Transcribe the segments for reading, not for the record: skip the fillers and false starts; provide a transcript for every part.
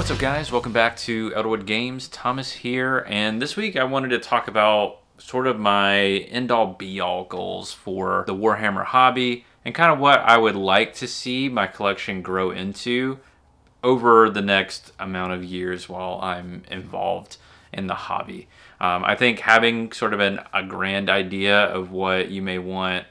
What's up guys, welcome back to Elderwood Games. Thomas here, and this week I wanted to talk about sort of my end-all be-all goals for the Warhammer hobby and kind of what I would like to see my collection grow into over the next amount of years while I'm involved in the hobby. I think having sort of a grand idea of what you may want,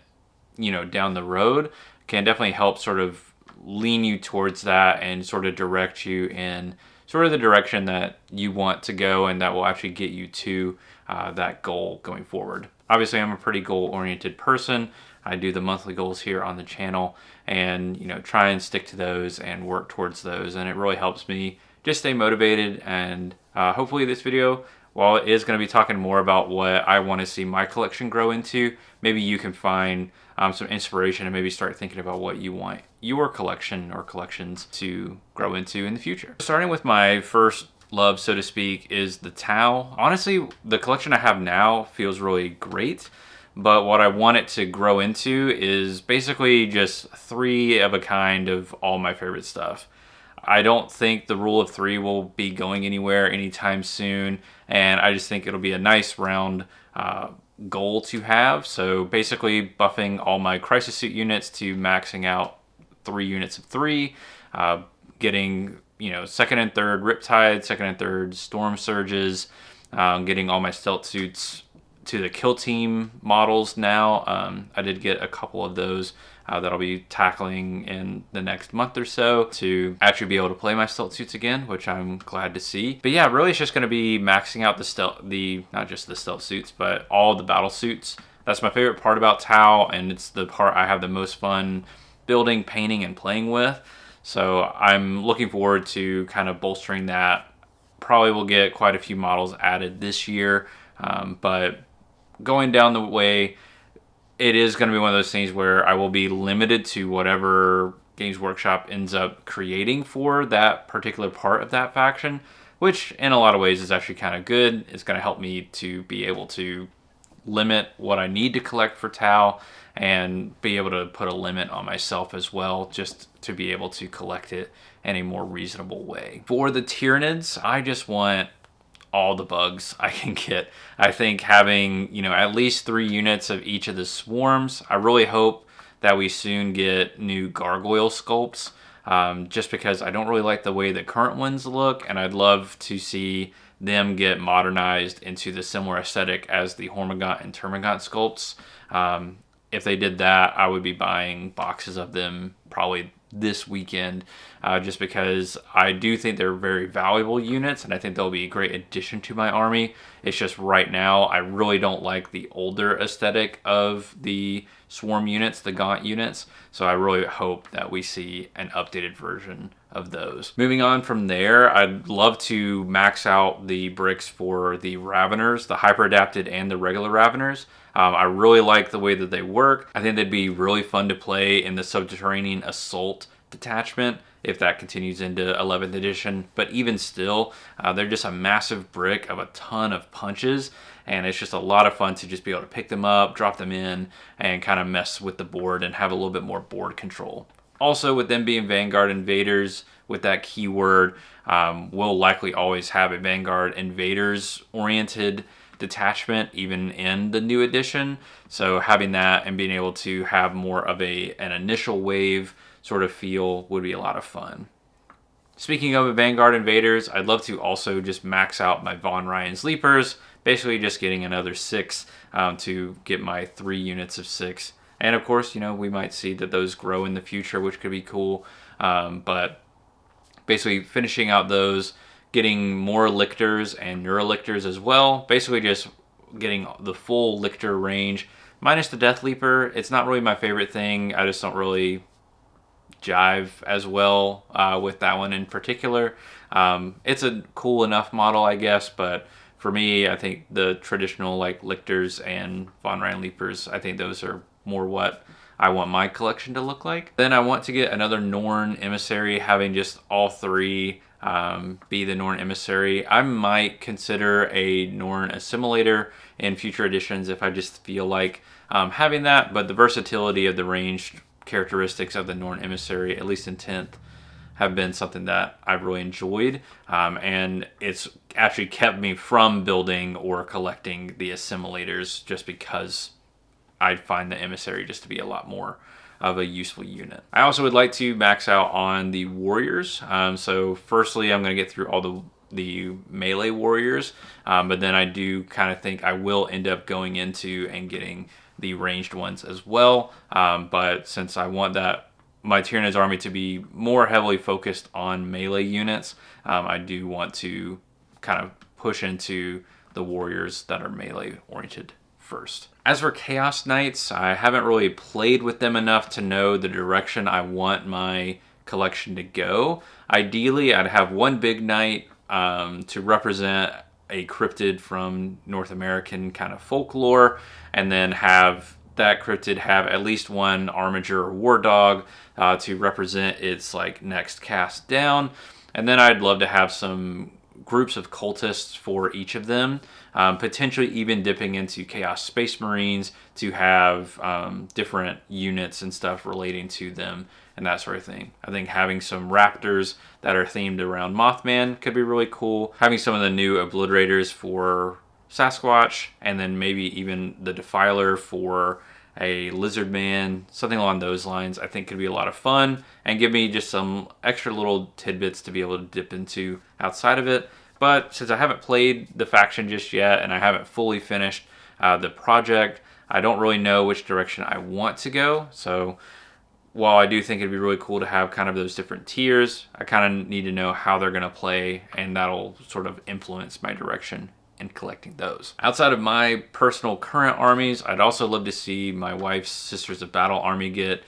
down the road can definitely help sort of lean you towards that and sort of direct you in sort of the direction that you want to go, and that will actually get you to that goal going forward. Obviously, I'm a pretty goal-oriented person. I do the monthly goals here on the channel and try and stick to those and work towards those, and it really helps me just stay motivated. And hopefully this video, while it is going to be talking more about what I want to see my collection grow into, maybe you can find some inspiration and maybe start thinking about what you want your collection or collections to grow into in the future. Starting with my first love, so to speak, is the Tau. Honestly, the collection I have now feels really great, but what I want it to grow into is basically just 3 of a kind of all my favorite stuff. I don't think the rule of 3 will be going anywhere anytime soon, and I just think it'll be a nice round goal to have. So basically buffing all my crisis suit units to maxing out 3 units of 3, getting second and third Riptide, second and third Storm Surges, getting all my stealth suits to the kill team models now. I did get a couple of those that I'll be tackling in the next month or so to actually be able to play my stealth suits again, which I'm glad to see. But yeah, really it's just going to be maxing out not just the stealth suits, but all the battle suits. That's my favorite part about Tau, and it's the part I have the most fun building, painting, and playing with. So I'm looking forward to kind of bolstering that. Probably will get quite a few models added this year, but going down the way, it is going to be one of those things where I will be limited to whatever Games Workshop ends up creating for that particular part of that faction, which in a lot of ways is actually kind of good. It's going to help me to be able to limit what I need to collect for Tau and be able to put a limit on myself as well, just to be able to collect it in a more reasonable way. For the Tyranids, I just want all the bugs I can get. I think having at least 3 units of each of the swarms. I really hope that we soon get new gargoyle sculpts, just because I don't really like the way the current ones look, and I'd love to see them get modernized into the similar aesthetic as the Hormigaunt and Termagant sculpts. If they did that, I would be buying boxes of them probably this weekend, just because I do think they're very valuable units, and I think they'll be a great addition to my army. It's just right now I really don't like the older aesthetic of the swarm units, the Gaunt units, so I really hope that we see an updated version of those. Moving on from there, I'd love to max out the bricks for the Raveners, the hyper adapted and the regular Raveners. I really like the way that they work. I think they'd be really fun to play in the Subterranean Assault detachment if that continues into 11th edition. But even still, they're just a massive brick of a ton of punches, and it's just a lot of fun to just be able to pick them up, drop them in, and kind of mess with the board and have a little bit more board control. Also, with them being Vanguard Invaders, with that keyword, we'll likely always have a Vanguard Invaders oriented detachment even in the new edition. So having that and being able to have more of an initial wave sort of feel would be a lot of fun. Speaking of Vanguard Invaders, I'd love to also just max out my Von Ryan's Leapers, basically just getting another 6 to get my 3 units of 6. And of course, we might see that those grow in the future, which could be cool. But basically finishing out those, getting more Lictors and Neurolictors as well. Basically just getting the full Lictor range, minus the Death Leaper. It's not really my favorite thing. I just don't really jive as well with that one in particular. It's a cool enough model, I guess, but for me, I think the traditional Lictors and Von Ryan Leapers, I think those are more what I want my collection to look like. Then I want to get another Norn Emissary, having just all 3 be the Norn Emissary. I might consider a Norn Assimilator in future editions if I just feel like having that, but the versatility of the ranged characteristics of the Norn Emissary, at least in 10th, have been something that I've really enjoyed, and it's actually kept me from building or collecting the assimilators just because I find the emissary just to be a lot more of a useful unit. I also would like to max out on the warriors. So firstly, I'm going to get through all the melee warriors, but then I do kind of think I will end up going into and getting the ranged ones as well. But since I want my Tyranids army to be more heavily focused on melee units, I do want to kind of push into the warriors that are melee oriented first. As for Chaos Knights, I haven't really played with them enough to know the direction I want my collection to go. Ideally, I'd have one big knight to represent a cryptid from North American kind of folklore, and then have that cryptid have at least one Armiger or War Dog to represent its like next cast down. And then I'd love to have some groups of cultists for each of them, potentially even dipping into Chaos Space Marines to have different units and stuff relating to them and that sort of thing. I think having some raptors that are themed around Mothman could be really cool. Having some of the new obliterators for Sasquatch, and then maybe even the Defiler for a lizard man, something along those lines, I think could be a lot of fun and give me just some extra little tidbits to be able to dip into outside of it. But since I haven't played the faction just yet and I haven't fully finished the project, I don't really know which direction I want to go. So while I do think it'd be really cool to have kind of those different tiers, I kind of need to know how they're going to play, and that'll sort of influence my direction in collecting those. Outside of my personal current armies, I'd also love to see my wife's Sisters of Battle army get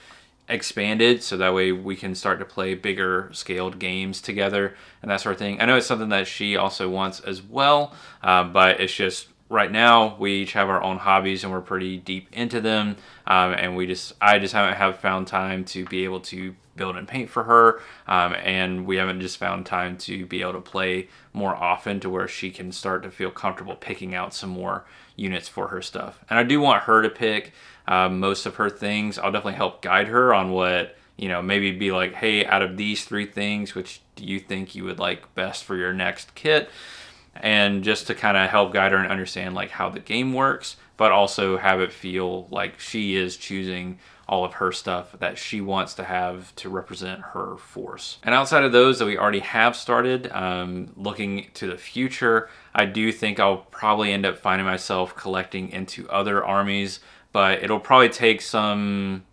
expanded, so that way we can start to play bigger scaled games together and that sort of thing. I know it's something that she also wants as well, but it's just right now we each have our own hobbies and we're pretty deep into them, and I just haven't found time to be able to build and paint for her, and we haven't just found time to be able to play more often to where she can start to feel comfortable picking out some more units for her stuff. And I do want her to pick most of her things. I'll definitely help guide her on what, maybe be like, hey, out of these 3 things, which do you think you would like best for your next kit? And just to kind of help guide her and understand like how the game works, but also have it feel like she is choosing all of her stuff that she wants to have to represent her force. And outside of those that we already have started, looking to the future, I do think I'll probably end up finding myself collecting into other armies, but it'll probably take some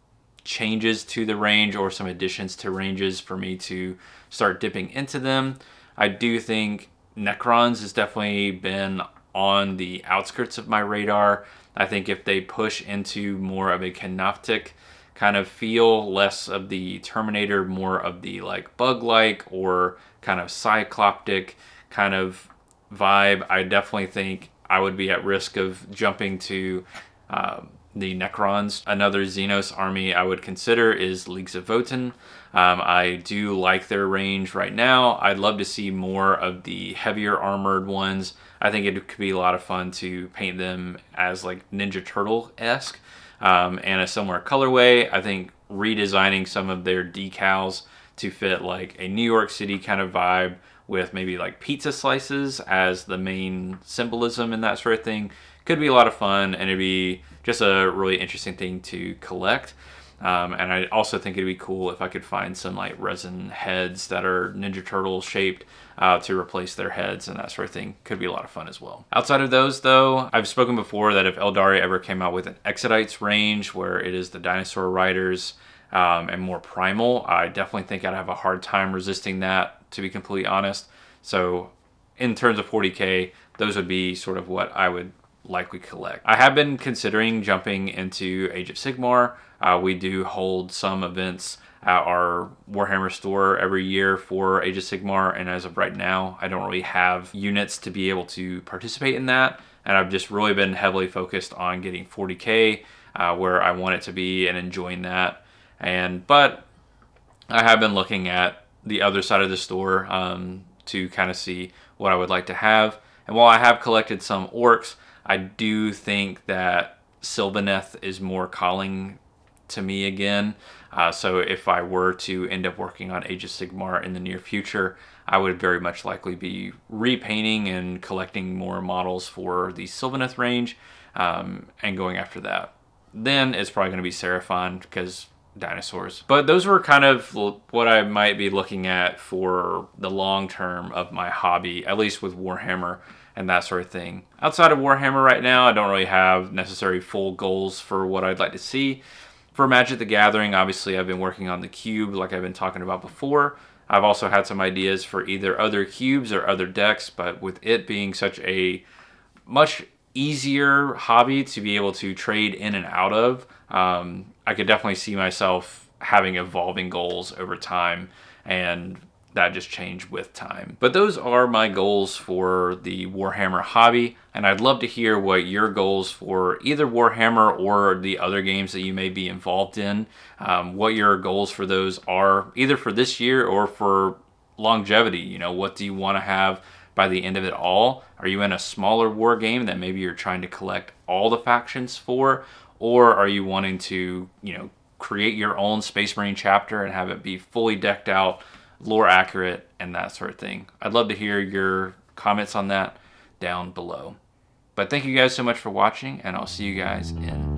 changes to the range or some additions to ranges for me to start dipping into them. I do think Necrons has definitely been on the outskirts of my radar. I think if they push into more of a Canoptic kind of feel, less of the Terminator, more of the like bug-like or kind of cycloptic kind of vibe, I definitely think I would be at risk of jumping to the Necrons. Another Xenos army I would consider is Leagues of Votan. I do like their range right now. I'd love to see more of the heavier armored ones. I think it could be a lot of fun to paint them as like Ninja Turtle-esque and a similar colorway. I think redesigning some of their decals to fit like a New York City kind of vibe with maybe like pizza slices as the main symbolism and that sort of thing could be a lot of fun, and it'd be just a really interesting thing to collect. And I also think it'd be cool if I could find some like resin heads that are Ninja Turtle shaped to replace their heads, and that sort of thing could be a lot of fun as well. Outside of those though, I've spoken before that if Eldari ever came out with an Exodites range where it is the dinosaur riders and more primal, I definitely think I'd have a hard time resisting that, to be completely honest. So in terms of 40k, those would be sort of what I would likely collect. I have been considering jumping into Age of Sigmar. We do hold some events at our Warhammer store every year for Age of Sigmar, and as of right now, I don't really have units to be able to participate in that, and I've just really been heavily focused on getting 40k where I want it to be and enjoying that. But I have been looking at the other side of the store to kind of see what I would like to have. And while I have collected some orcs, I do think that Sylvaneth is more calling to me again. So if I were to end up working on Age of Sigmar in the near future, I would very much likely be repainting and collecting more models for the Sylvaneth range, and going after that. Then it's probably going to be Seraphon because dinosaurs. But those were kind of what I might be looking at for the long term of my hobby, at least with Warhammer and that sort of thing. Outside of Warhammer right now, I don't really have necessary full goals for what I'd like to see. For Magic the Gathering, obviously I've been working on the cube like I've been talking about before. I've also had some ideas for either other cubes or other decks, but with it being such a much easier hobby to be able to trade in and out of, I could definitely see myself having evolving goals over time, and that just changed with time. But those are my goals for the Warhammer hobby, and I'd love to hear what your goals for either Warhammer or the other games that you may be involved in, what your goals for those are, either for this year or for longevity. You know, what do you want to have by the end of it all? Are you in a smaller war game that maybe you're trying to collect all the factions for? Or are you wanting to, create your own Space Marine chapter and have it be fully decked out, lore accurate, and that sort of thing? I'd love to hear your comments on that down below. But thank you guys so much for watching, and I'll see you guys in